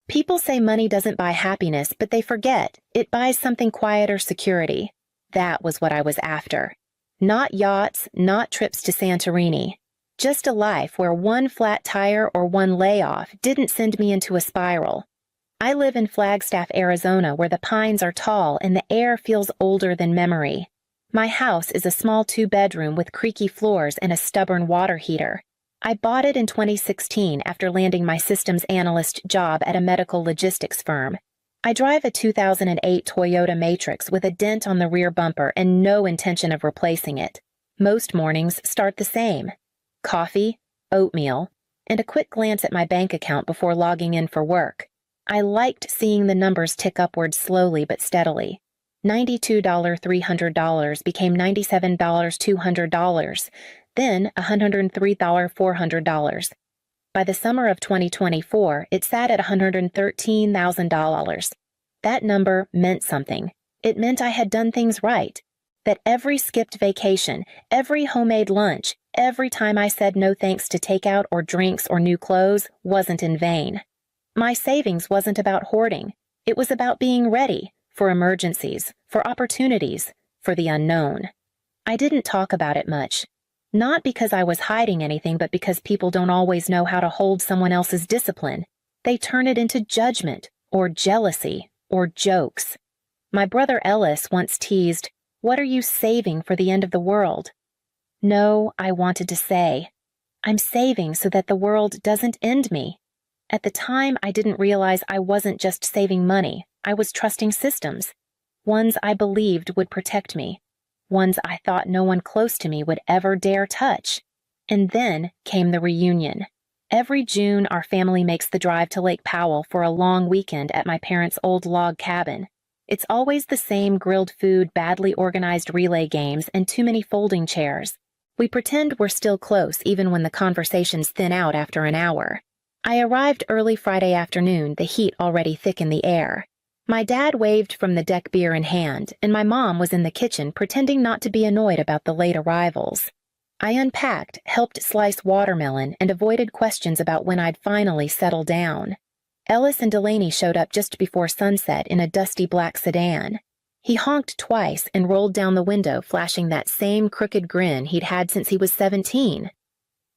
People say money doesn't buy happiness, but they forget it buys something quieter: security. That was what I was after. Not yachts, not trips to Santorini. Just a life where one flat tire or one layoff didn't send me into a spiral. I live in Flagstaff, Arizona, where the pines are tall and the air feels older than memory. My house is a small 2-bedroom with creaky floors and a stubborn water heater. I bought it in 2016 after landing my systems analyst job at a medical logistics firm. I drive a 2008 Toyota Matrix with a dent on the rear bumper and no intention of replacing it. Most mornings start the same: coffee, oatmeal, and a quick glance at my bank account before logging in for work. I liked seeing the numbers tick upward slowly but steadily. $92 $300 became $97 $200, then $103 $400. By the summer of 2024, it sat at $113,000. That number meant something. It meant I had done things right. That every skipped vacation, every homemade lunch, every time I said no thanks to takeout or drinks or new clothes wasn't in vain. My savings wasn't about hoarding. It was about being ready for emergencies, for opportunities, for the unknown. I didn't talk about it much. Not because I was hiding anything, but because people don't always know how to hold someone else's discipline. They turn it into judgment, or jealousy, or jokes. My brother Ellis once teased, "What are you saving for the end of the world?" No, I wanted to say, I'm saving so that the world doesn't end me. At the time, I didn't realize I wasn't just saving money. I was trusting systems. Ones I believed would protect me. Ones I thought no one close to me would ever dare touch. And then came the reunion. Every June, our family makes the drive to Lake Powell for a long weekend at my parents' old log cabin. It's always the same: grilled food, badly organized relay games, and too many folding chairs. We pretend we're still close even when the conversations thin out after an hour. I arrived early Friday afternoon, the heat already thick in the air. My dad waved from the deck, beer in hand, and my mom was in the kitchen pretending not to be annoyed about the late arrivals. I unpacked, helped slice watermelon, and avoided questions about when I'd finally settle down. Ellis and Delaney showed up just before sunset in a dusty black sedan. He honked twice and rolled down the window, flashing that same crooked grin he'd had since he was 17.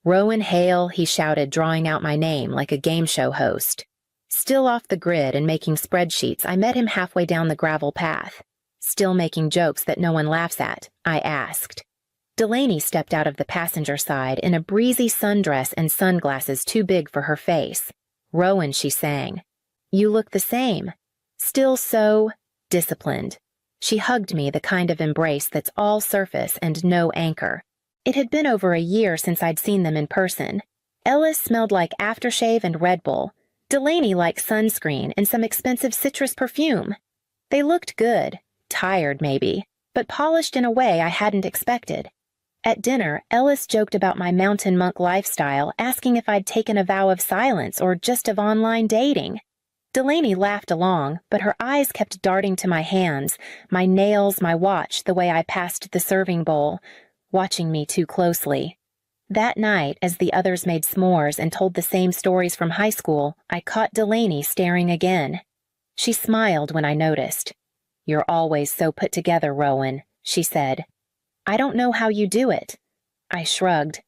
"Rowan Hale," he shouted, drawing out my name like a game show host. Still off the grid and making spreadsheets, I met him halfway down the gravel path. "Still making jokes that no one laughs at?" I asked. Delaney stepped out of the passenger side in a breezy sundress and sunglasses too big for her face. "Rowan," she sang, "you look the same. Still so disciplined." She hugged me, the kind of embrace that's all surface and no anchor. It had been over a year since I'd seen them in person. Ellis smelled like aftershave and Red Bull. Delaney like sunscreen and some expensive citrus perfume. They looked good, tired maybe, but polished in a way I hadn't expected. At dinner, Ellis joked about my mountain monk lifestyle, asking if I'd taken a vow of silence or just of online dating. Delaney laughed along, but her eyes kept darting to my hands, my nails, my watch, the way I passed the serving bowl, watching me too closely. That night, as the others made s'mores and told the same stories from high school, I caught Delaney staring again. She smiled when I noticed. "You're always so put together, Rowan," she said. "I don't know how you do it." I shrugged.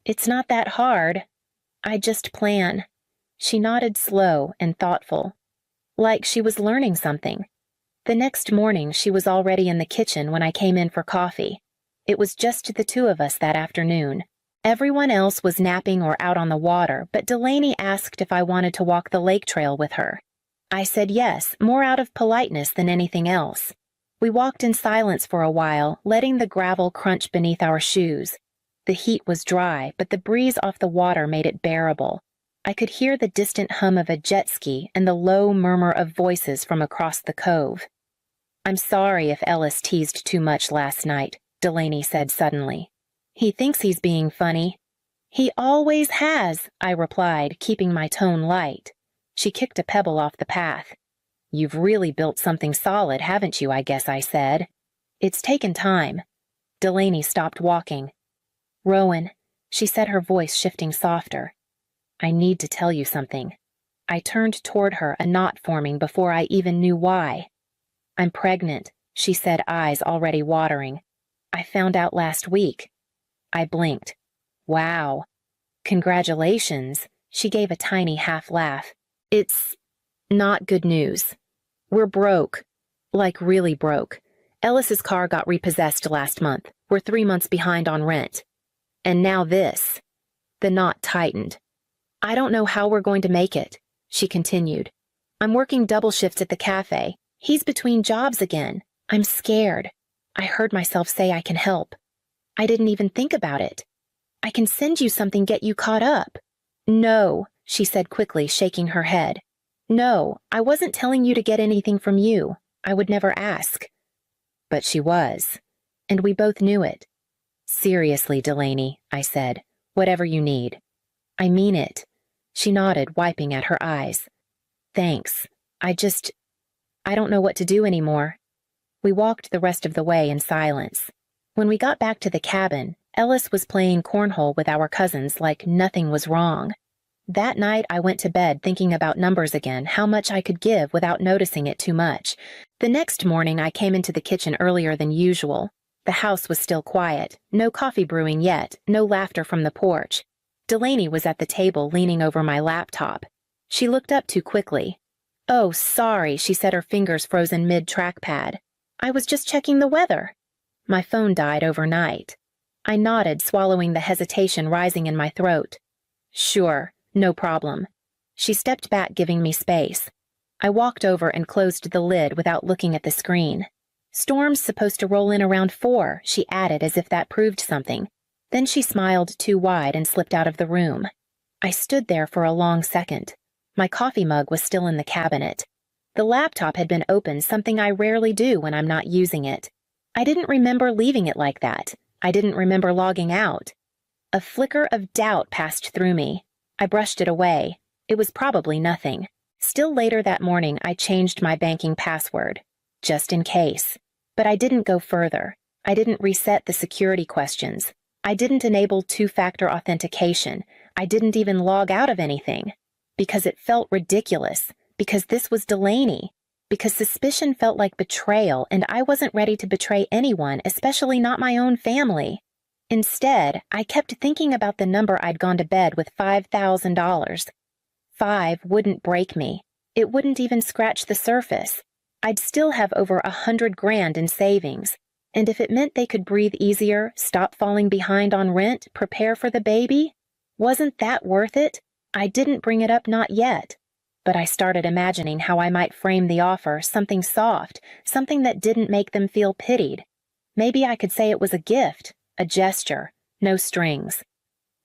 "It's not that hard. I just plan." She nodded, slow and thoughtful, like she was learning something. The next morning, she was already in the kitchen when I came in for coffee. It was just the two of us that afternoon. Everyone else was napping or out on the water, but Delaney asked if I wanted to walk the lake trail with her. I said yes, more out of politeness than anything else. We walked in silence for a while, letting the gravel crunch beneath our shoes. The heat was dry, but the breeze off the water made it bearable. I could hear the distant hum of a jet ski and the low murmur of voices from across the cove. "I'm sorry if Ellis teased too much last night," Delaney said suddenly. "He thinks he's being funny." "He always has," I replied, keeping my tone light. She kicked a pebble off the path. "You've really built something solid, haven't you, I guess," I said. "It's taken time." Delaney stopped walking. "Rowan," she said, her voice shifting softer, "I need to tell you something." I turned toward her, a knot forming before I even knew why. "I'm pregnant," she said, eyes already watering. "I found out last week." I blinked. "Wow. Congratulations." She gave a tiny half laugh. "It's not good news. We're broke. Like really broke. Ellis's car got repossessed last month. We're 3 months behind on rent. And now this." The knot tightened. "I don't know how we're going to make it," she continued. "I'm working double shifts at the cafe. He's between jobs again. I'm scared." I heard myself say I can help. I didn't even think about it. "I can send you something, get you caught up." "No," she said quickly, shaking her head. "No, I wasn't telling you to get anything from you. I would never ask." But she was. And we both knew it. "Seriously, Delaney," I said. "Whatever you need." "I mean it." She nodded, wiping at her eyes. "Thanks. I don't know what to do anymore." We walked the rest of the way in silence. When we got back to the cabin, Ellis was playing cornhole with our cousins like nothing was wrong. That night I went to bed thinking about numbers again, how much I could give without noticing it too much. The next morning I came into the kitchen earlier than usual. The house was still quiet, no coffee brewing yet, no laughter from the porch. Delaney was at the table leaning over my laptop. She looked up too quickly. "Oh, sorry," she said, her fingers frozen mid-trackpad. "I was just checking the weather." My phone died overnight. I nodded, swallowing the hesitation rising in my throat. "Sure, no problem." She stepped back, giving me space. I walked over and closed the lid without looking at the screen. "Storm's supposed to roll in around 4, she added as if that proved something. Then she smiled too wide and slipped out of the room. I stood there for a long second. My coffee mug was still in the cabinet. The laptop had been open, something I rarely do when I'm not using it. I didn't remember leaving it like that. I didn't remember logging out. A flicker of doubt passed through me. I brushed it away. It was probably nothing. Still later that morning, I changed my banking password, just in case. But I didn't go further. I didn't reset the security questions. I didn't enable two-factor authentication. I didn't even log out of anything. Because it felt ridiculous. Because this was Delaney. Because suspicion felt like betrayal, and I wasn't ready to betray anyone, especially not my own family. Instead, I kept thinking about the number I'd gone to bed with, $5,000. 5 wouldn't break me. It wouldn't even scratch the surface. I'd still have over $100,000 in savings. And if it meant they could breathe easier, stop falling behind on rent, prepare for the baby, wasn't that worth it? I didn't bring it up, not yet. But I started imagining how I might frame the offer, something soft, something that didn't make them feel pitied. Maybe I could say it was a gift, a gesture, no strings.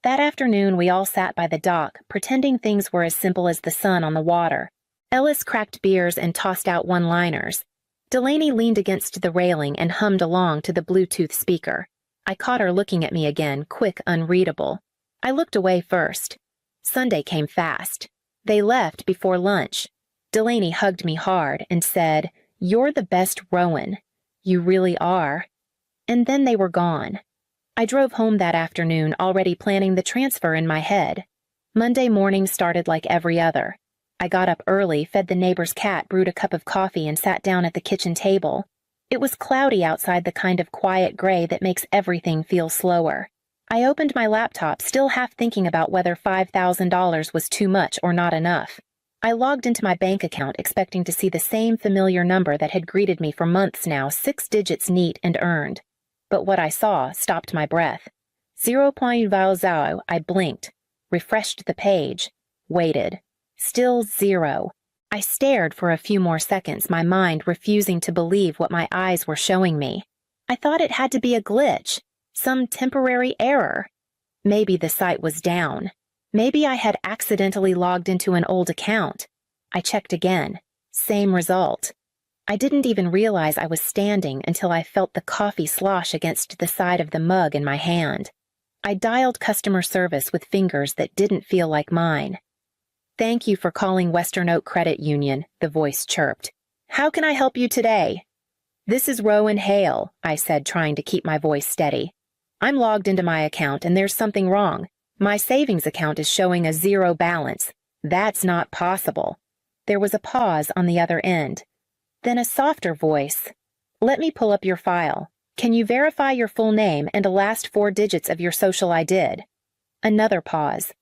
That afternoon, we all sat by the dock, pretending things were as simple as the sun on the water. Ellis cracked beers and tossed out one-liners. Delaney leaned against the railing and hummed along to the Bluetooth speaker. I caught her looking at me again, quick, unreadable. I looked away first. Sunday came fast. They left before lunch. Delaney hugged me hard and said, "You're the best Rowan. You really are." And then they were gone. I drove home that afternoon, already planning the transfer in my head. Monday morning started like every other. I got up early, fed the neighbor's cat, brewed a cup of coffee, and sat down at the kitchen table. It was cloudy outside, the kind of quiet gray that makes everything feel slower. I opened my laptop, still half thinking about whether $5,000 was too much or not enough. I logged into my bank account, expecting to see the same familiar number that had greeted me for months now, 6 digits neat and earned. But what I saw stopped my breath. 0.00, I blinked, refreshed the page, waited. Still 0. I stared for a few more seconds, my mind refusing to believe what my eyes were showing me. I thought it had to be a glitch, some temporary error. Maybe the site was down. Maybe I had accidentally logged into an old account. I checked again. Same result. I didn't even realize I was standing until I felt the coffee slosh against the side of the mug in my hand. I dialed customer service with fingers that didn't feel like mine. "Thank you for calling Western Oak Credit Union," the voice chirped. "How can I help you today?" "This is Rowan Hale," I said, trying to keep my voice steady. "I'm logged into my account and there's something wrong. My savings account is showing a 0 balance. That's not possible. There was a pause on the other end. Then a softer voice. Let me pull up your file. Can you verify your full name and the last 4 digits of your social I did? Another pause.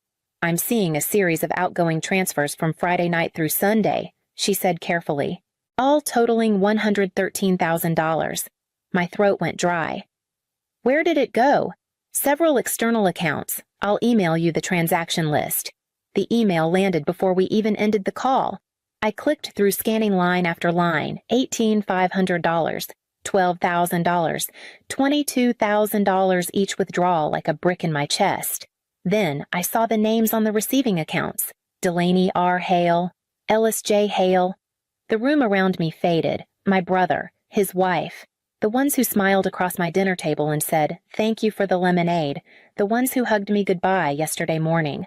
I'm seeing a series of outgoing transfers from Friday night through Sunday, she said carefully, all totaling $113,000. My throat went dry. Where did it go? Several external accounts. I'll email you the transaction list. The email landed before we even ended the call. I clicked through scanning line after line. $18,500, $12,000, $22,000 each withdrawal like a brick in my chest. Then I saw the names on the receiving accounts. Delaney R. Hale, Ellis J. Hale. The room around me faded. My brother, his wife. The ones who smiled across my dinner table and said, "Thank you for the lemonade," the ones who hugged me goodbye yesterday morning.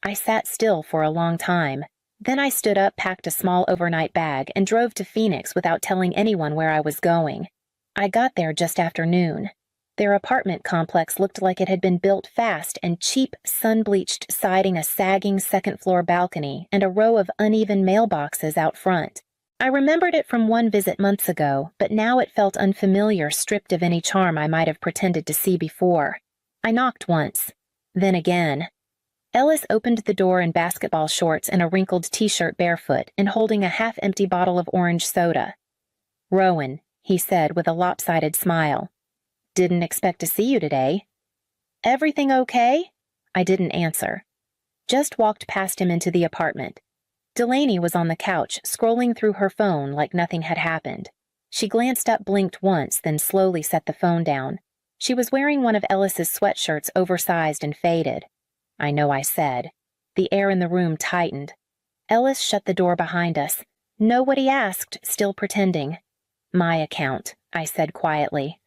I sat still for a long time. Then I stood up, packed a small overnight bag, and drove to Phoenix without telling anyone where I was going. I got there just after noon. Their apartment complex looked like it had been built fast, and cheap, sun-bleached siding, a sagging second-floor balcony, and a row of uneven mailboxes out front. I remembered it from one visit months ago, but now it felt unfamiliar, stripped of any charm I might have pretended to see before. I knocked once. Then again. Ellis opened the door in basketball shorts and a wrinkled t-shirt, barefoot, and holding a half-empty bottle of orange soda. "Rowan," he said with a lopsided smile. "Didn't expect to see you today." "Everything okay?" I didn't answer. Just walked past him into the apartment. Delaney was on the couch, scrolling through her phone like nothing had happened. She glanced up, blinked once, then slowly set the phone down. She was wearing one of Ellis's sweatshirts, oversized and faded. "I know," I said. The air in the room tightened. Ellis shut the door behind us. "Know what he asked?" Still pretending. "My account," I said quietly.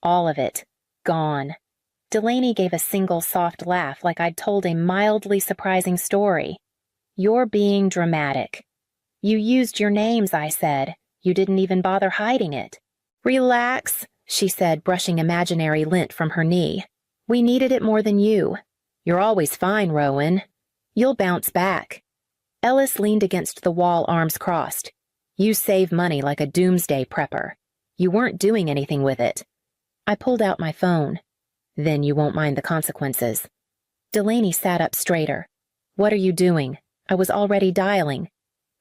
"All of it. Gone." Delaney gave a single soft laugh like I'd told a mildly surprising story. "You're being dramatic." "You used your names," I said. "You didn't even bother hiding it." "Relax," she said, brushing imaginary lint from her knee. "We needed it more than you. You're always fine, Rowan. You'll bounce back." Ellis leaned against the wall, arms crossed. "You save money like a doomsday prepper. You weren't doing anything with it." I pulled out my phone. "Then you won't mind the consequences." Delaney sat up straighter. "What are you doing?" I was already dialing.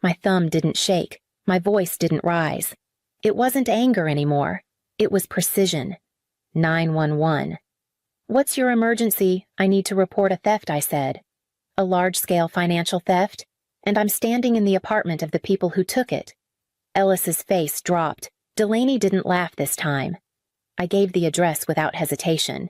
My thumb didn't shake. My voice didn't rise. It wasn't anger anymore. It was precision. 911. "What's your emergency?" "I need to report a theft," I said. "A large-scale financial theft? And I'm standing in the apartment of the people who took it." Ellis's face dropped. Delaney didn't laugh this time. I gave the address without hesitation.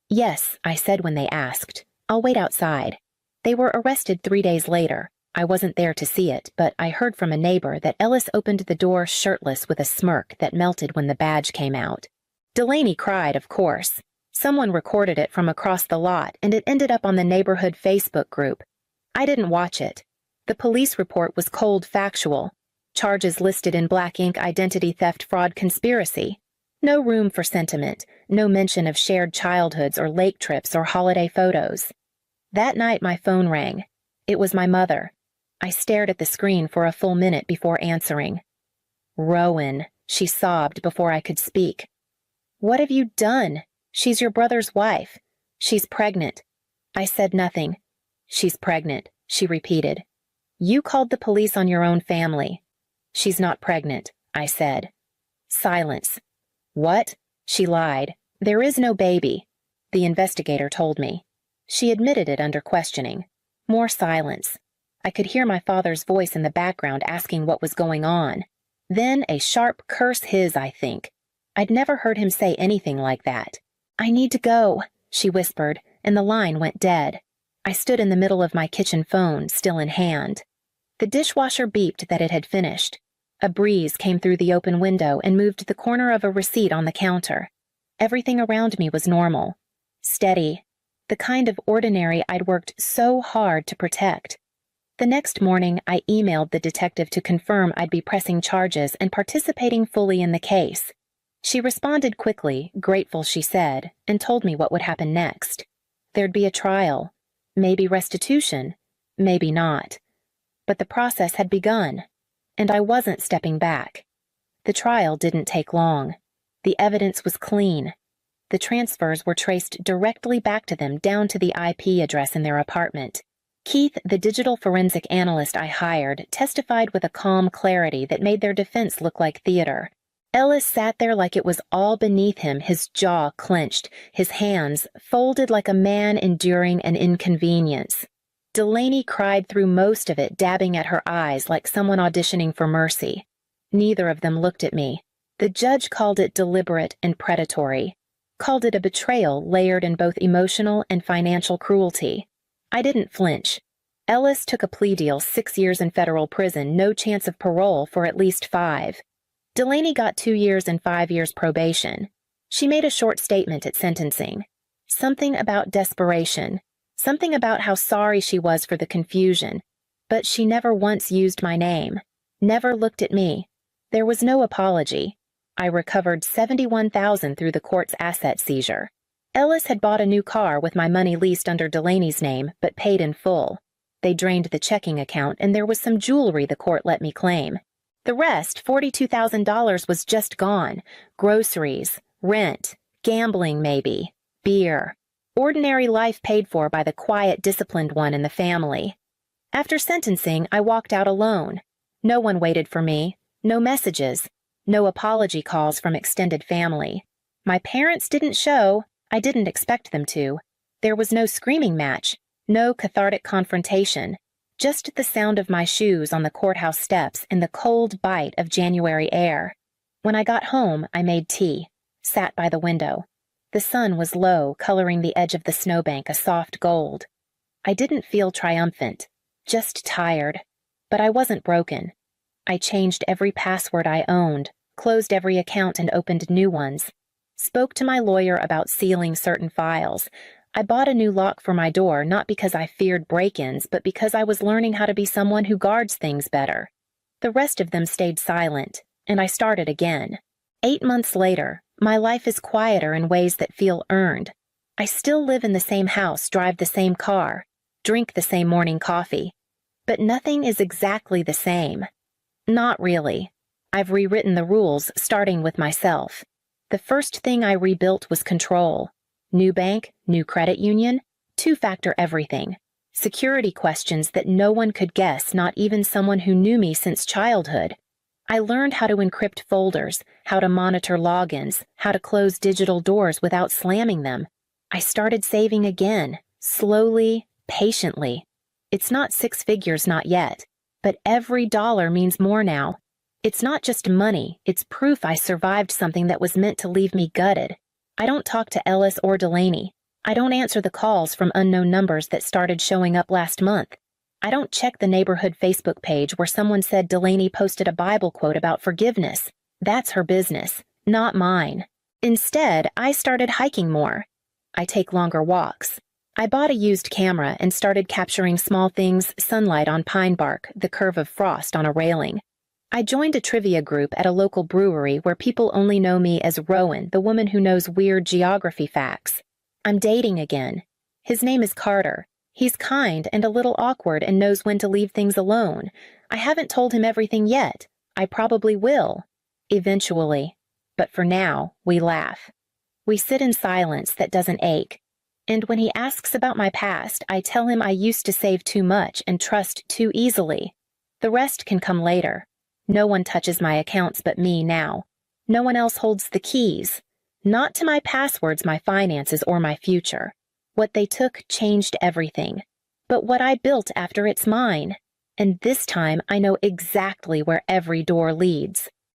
"Yes," I said when they asked. "I'll wait outside." They were arrested 3 days later. I wasn't there to see it, but I heard from a neighbor that Ellis opened the door shirtless with a smirk that melted when the badge came out. Delaney cried, of course. Someone recorded it from across the lot, and it ended up on the neighborhood Facebook group. I didn't watch it. The police report was cold factual. Charges listed in black ink: identity theft, fraud, conspiracy. No room for sentiment, no mention of shared childhoods or lake trips or holiday photos. That night my phone rang. It was my mother. I stared at the screen for a full minute before answering. "Rowan," she sobbed before I could speak. "What have you done? She's your brother's wife. She's pregnant." I said nothing. "She's pregnant," she repeated. "You called the police on your own family." "She's not pregnant," I said. Silence. "What?" She lied. "There is no baby." The investigator told me. She admitted it under questioning. More silence. I could hear my father's voice in the background asking what was going on. Then a sharp curse, his, I think. I'd never heard him say anything like that. "I need to go," she whispered, and the line went dead. I stood in the middle of my kitchen phone, still in hand. The dishwasher beeped that it had finished. A breeze came through the open window and moved the corner of a receipt on the counter. Everything around me was normal. Steady. The kind of ordinary I'd worked so hard to protect. The next morning, I emailed the detective to confirm I'd be pressing charges and participating fully in the case. She responded quickly, grateful she said, and told me what would happen next. There'd be a trial. Maybe restitution. Maybe not. But the process had begun, and I wasn't stepping back. The trial didn't take long. The evidence was clean. The transfers were traced directly back to them, down to the IP address in their apartment. Keith, the digital forensic analyst I hired, testified with a calm clarity that made their defense look like theater. Ellis sat there like it was all beneath him, his jaw clenched, his hands folded like a man enduring an inconvenience. Delaney cried through most of it, dabbing at her eyes like someone auditioning for mercy. Neither of them looked at me. The judge called it deliberate and predatory, called it a betrayal layered in both emotional and financial cruelty. I didn't flinch. Ellis took a plea deal, 6 years in federal prison, no chance of parole for at least 5. Delaney got 2 years and 5 years probation. She made a short statement at sentencing. Something about desperation, something about how sorry she was for the confusion, but she never once used my name, never looked at me. There was no apology. I recovered $71,000 through the court's asset seizure. Ellis had bought a new car with my money leased under Delaney's name, but paid in full. They drained the checking account, and there was some jewelry the court let me claim. The rest, $42,000, was just gone. Groceries, rent, gambling maybe, beer. Ordinary life paid for by the quiet, disciplined one in the family. After sentencing, I walked out alone. No one waited for me, no messages, no apology calls from extended family. My parents didn't show. I didn't expect them to. There was no screaming match, no cathartic confrontation, just the sound of my shoes on the courthouse steps and the cold bite of January air. When I got home, I made tea, sat by the window. The sun was low, coloring the edge of the snowbank a soft gold. I didn't feel triumphant, just tired, but I wasn't broken. I changed every password I owned, closed every account and opened new ones. Spoke to my lawyer about sealing certain files. I bought a new lock for my door, not because I feared break-ins, but because I was learning how to be someone who guards things better. The rest of them stayed silent, and I started again. 8 months later, my life is quieter in ways that feel earned. I still live in the same house, drive the same car, drink the same morning coffee. But nothing is exactly the same. Not really. I've rewritten the rules, starting with myself. The first thing I rebuilt was control. New bank, new credit union, 2-factor everything. Security questions that no one could guess, not even someone who knew me since childhood. I learned how to encrypt folders, how to monitor logins, how to close digital doors without slamming them. I started saving again, slowly, patiently. It's not 6 figures, not yet, but every dollar means more now. It's not just money, it's proof I survived something that was meant to leave me gutted. I don't talk to Ellis or Delaney. I don't answer the calls from unknown numbers that started showing up last month. I don't check the neighborhood Facebook page where someone said Delaney posted a Bible quote about forgiveness. That's her business, not mine. Instead, I started hiking more. I take longer walks. I bought a used camera and started capturing small things, sunlight on pine bark, the curve of frost on a railing. I joined a trivia group at a local brewery where people only know me as Rowan, the woman who knows weird geography facts. I'm dating again. His name is Carter. He's kind and a little awkward and knows when to leave things alone. I haven't told him everything yet. I probably will. Eventually. But for now, we laugh. We sit in silence that doesn't ache. And when he asks about my past, I tell him I used to save too much and trust too easily. The rest can come later. No one touches my accounts but me now. No one else holds the keys. Not to my passwords, my finances, or my future. What they took changed everything. But what I built after, it's mine. And this time I know exactly where every door leads.